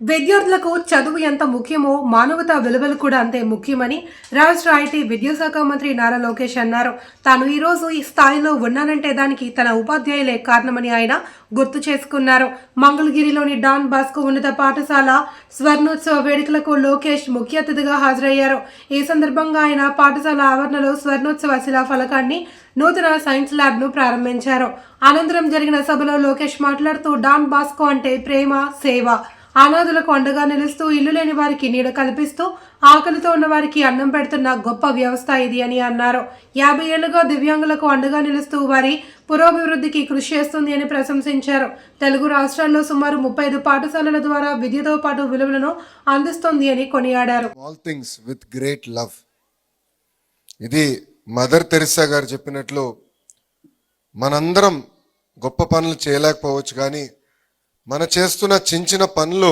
విద్యార్థులకు చదువు ఎంత ముఖ్యమో మానవతా విలువలు కూడా అంతే ముఖ్యమని రాష్ట్ర ఐటీ విద్యాశాఖ మంత్రి నారా లోకేష్ అన్నారు. తాను ఈరోజు ఈ స్థాయిలో ఉన్నానంటే దానికి తన ఉపాధ్యాయులే కారణమని ఆయన గుర్తు చేసుకున్నారు. మంగళగిరిలోని డాన్ బాస్కో ఉన్నత పాఠశాల స్వర్ణోత్సవ వేడుకలకు లోకేష్ ముఖ్య అతిథిగా హాజరయ్యారు. ఈ సందర్భంగా ఆయన పాఠశాల ఆవరణలో స్వర్ణోత్సవ శిలాఫలకాన్ని నూతన సైన్స్ ల్యాబ్ ను ప్రారంభించారు. అనంతరం జరిగిన సభలో లోకేష్ మాట్లాడుతూ డాన్ బాస్కో అంటే ప్రేమ, సేవ, అనాథులకు అండగా నిలుస్తూ ఇల్లు లేని వారికి నీడ కల్పిస్తూ ఆకలితో ఉన్న వారికి అన్నం పెడుతున్న గొప్ప వ్యవస్థ ఇది అని అన్నారు. 50 ఏళ్లుగా దివ్యాంగులకు అండగా నిలుస్తూ వారి పురోభివృద్ధికి కృషి చేస్తుంది అని ప్రశంసించారు. తెలుగు రాష్ట్రాల్లో సుమారు 35 పాఠశాలల ద్వారా విద్యతో పాటు విలువలను అందిస్తుంది అని కొనియాడారు. ఇది మదర్ తెరిసా గారు చెప్పినట్లు మనందరం గొప్ప పనులు చేయలేకపోవచ్చు, కానీ మన చేస్తున్న చిన్న పనులు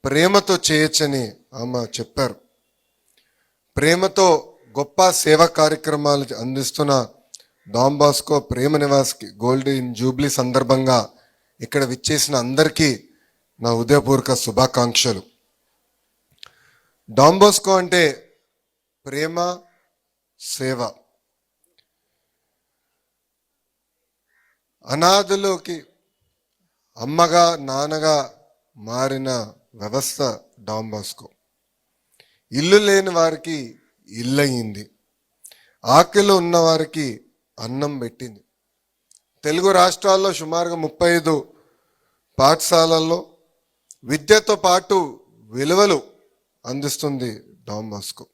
ప్రేమతో చేయొచ్చని ఆమె చెప్పారు. ప్రేమతో గొప్ప సేవా కార్యక్రమాలు అందిస్తున్న డాన్ బాస్కో ప్రేమ నివాస్కి గోల్డెన్ జూబ్లీ సందర్భంగా ఇక్కడ విచ్చేసిన అందరికీ నా హృదయపూర్వక శుభాకాంక్షలు. డాన్ బాస్కో అంటే ప్రేమ, సేవ. అనాథులకి అమ్మగా నాన్నగా మారిన వ్యవస్థ డాన్ బాస్కో. ఇల్లు లేని వారికి ఇల్లు అయింది, ఆకలి ఉన్న వారికి అన్నం పెట్టింది. తెలుగు రాష్ట్రాల్లో సుమారుగా 35 పాఠశాలల్లో విద్యతో పాటు విలువలు అందిస్తుంది డాన్ బాస్కో.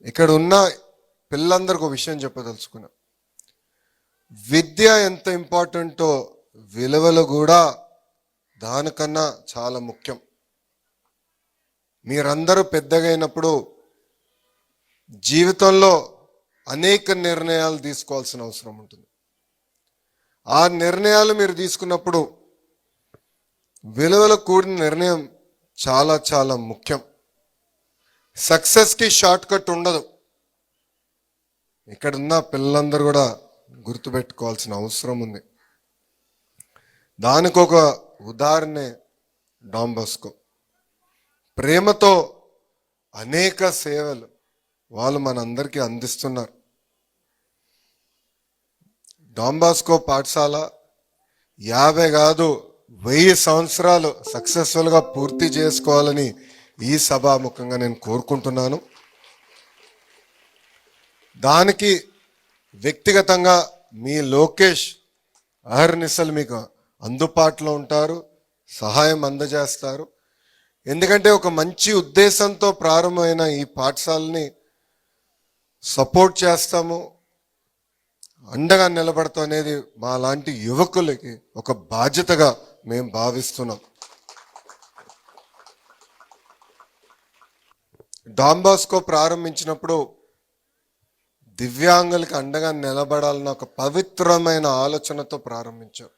ఇక్కడ ఉన్న పిల్లలందరికీ ఒక విషయం చెప్పదలుచుకున్నా. విద్య ఎంత ఇంపార్టెంటో విలువలు కూడా దానికన్నా చాలా ముఖ్యం. మీరందరూ పెద్దగైనప్పుడు జీవితంలో అనేక నిర్ణయాలు తీసుకోవాల్సిన అవసరం ఉంటుంది. ఆ నిర్ణయాలు మీరు తీసుకున్నప్పుడు విలువలు కూడిన నిర్ణయం చాలా చాలా ముఖ్యం. సక్సెస్కి షార్ట్ కట్ ఉండదు. ఇక్కడున్న పిల్లలందరూ కూడా గుర్తుపెట్టుకోవాల్సిన అవసరం ఉంది. దానికి ఒక ఉదాహరణే డాన్ బాస్కో. ప్రేమతో అనేక సేవలు వాళ్ళు మనందరికీ అందిస్తున్నారు. డాన్ బాస్కో పాఠశాల 50 కాదు 1000 సంవత్సరాలు సక్సెస్ఫుల్గా పూర్తి చేసుకోవాలని ఈ సభాముఖంగా నేను కోరుకుంటున్నాను. దానికి వ్యక్తిగతంగా మీ లోకేష్ అహర్నిశలు మీకు అందుబాటులో ఉంటారు, సహాయం అందజేస్తారు. ఎందుకంటే ఒక మంచి ఉద్దేశంతో ప్రారంభమైన ఈ పాఠశాలని సపోర్ట్ చేస్తాము, అండగా నిలబడతాం అనేది మా లాంటి యువకులకి ఒక బాధ్యతగా మేము భావిస్తున్నాం. డాన్ బాస్కో ప్రారంభించినప్పుడు దివ్యాంగులకి అండగా నిలబడాలన్న ఒక పవిత్రమైన ఆలోచనతో ప్రారంభించాం.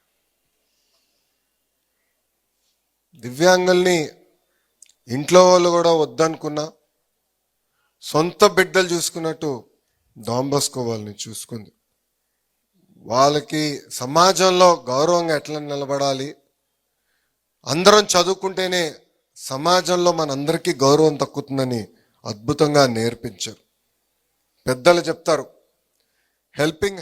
దివ్యాంగుల్ని ఇంట్లో వాళ్ళు కూడా వద్దనుకున్నా సొంత బిడ్డలు చూసుకున్నట్టు డాన్ బాస్కో వాళ్ళని చూసుకుంది. వాళ్ళకి సమాజంలో గౌరవంగా ఎట్లా నిలబడాలి, అందరం చదువుకుంటేనే సమాజంలో మనందరికీ గౌరవం దక్కుతుందని అద్భుతంగా నేర్పించారు. పెద్దలు చెప్తారు, హెల్పింగ్